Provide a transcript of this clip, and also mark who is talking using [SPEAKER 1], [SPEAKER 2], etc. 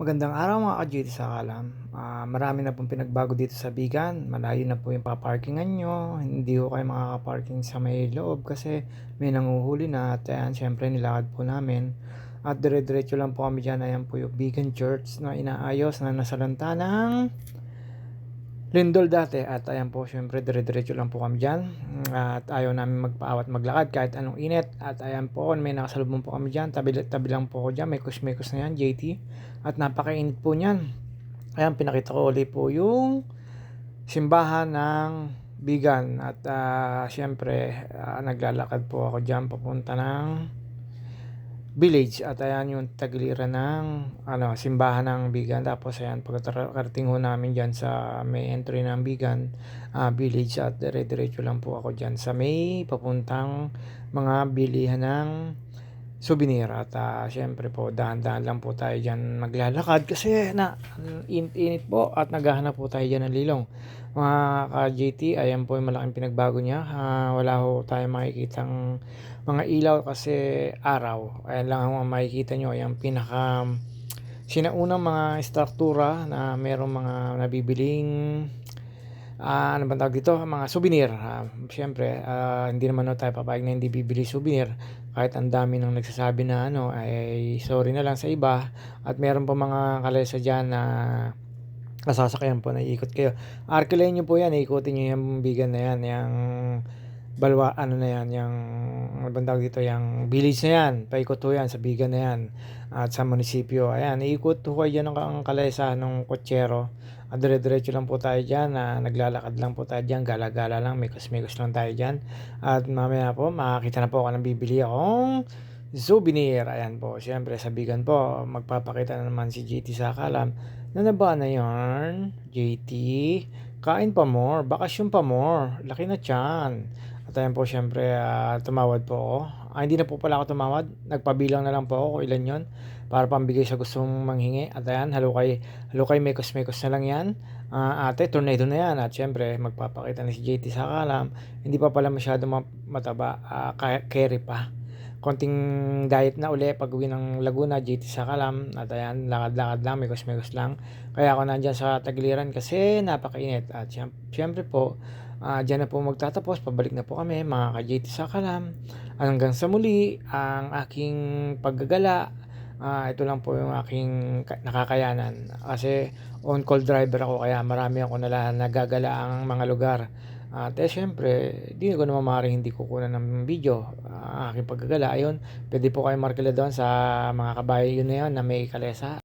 [SPEAKER 1] Magandang araw mga ka-GT sa kalam. Marami na pong pinagbago dito sa Bigan. Malayo na po yung paparkingan nyo. Hindi ko kayo makakaparking sa may loob kasi may nanguhuli na. At ayan, syempre nilakad po namin. At dire-diretso lang po kami dyan. Ayan po yung Bigan Church na inaayos na nasalanta ng Lindol dati. At ayan po, syempre dire-diretso lang po kami dyan. At ayaw namin magpaawat maglakad kahit anong init. At ayan po, may nakasalubong po kami dyan. Tabi lang po ako dyan. May kusmekos na yan, JT. At napakainit po niyan. Ayan, pinakita ko ulit po yung simbahan ng Bigan. At syempre, naglalakad po ako dyan papunta ng village. At ayan yung tagiliran ng simbahan ng Bigan. Tapos ayan, pagkarating ho namin dyan sa may entry ng Bigan village. At dire-diretso lang po ako dyan sa may papuntang mga bilihan ng souvenir. At syempre po, dahan-dahan lang po tayo dyan maglalakad kasi init po at naghahanap po tayo dyan ng lilong. Mga ka-JT, ayan po yung malaking pinagbago niya. Wala ho tayo makikitang mga ilaw kasi araw. Ayan lang ang makikita nyo, yung pinaka sinaunang mga struktura na merong mga nabibiling ano bang tawag dito, mga souvenir. Siyempre, hindi naman tayo papayag na hindi bibili souvenir kahit ang dami nang nagsasabi na ay sorry na lang sa iba. At meron pa mga kalesa dyan na nasasakyan po na iikot kayo. Arkilayin nyo po yan, ikutin nyo yung Bigan na yan, yung balwa na yan, yung ano bang tawag dito, yung village na yan, paikot ho yan sa Bigan na yan at sa munisipyo. Ayan, iikot ho kayo dyan ang kalesa ng kotsero. At dire-diretso lang po tayo dyan, naglalakad lang po tayo dyan, gala-gala lang, mikos-mikos lang tayo dyan. At mamaya po, makakita na po ako ng bibili akong souvenir. Ayan po, syempre sa Bigan po, magpapakita na naman si JT sa kalam. Nanaba na yarn, JT, kain pa more, bakasyon pa more, laki na tiyan. At ayan po, syempre, tumawad po ako. Hindi na po pala ako tumawad. Nagpabilang na lang po ako kung ilan yon para pambigay sa gustong manghingi. At ayan, halukay, mekos-mekos na lang yan. Ate, tornado na yan. At syempre, magpapakita na si JT sa kalam. Hindi pa pala masyado mataba. Carry pa. Konting diet na uli pag uwi ng Laguna, JT sa kalam. At ayan, lakad-lakad lang, mekos-mekos lang. Kaya ako nandyan sa tagiliran kasi napakainit. At syempre po, diyan na po magtatapos. Pabalik na po kami mga ka-JT sa kalam. Hanggang sa muli ang aking paggagala. Ito lang po yung aking nakakayanan. Kasi on-call driver ako kaya marami ako nagagala ang mga lugar. At syempre, di ko naman maaaring hindi kukunan ng video aking paggagala. Ayun, pwede po kayo markila doon sa mga kabayo yun na yun na may kalesa.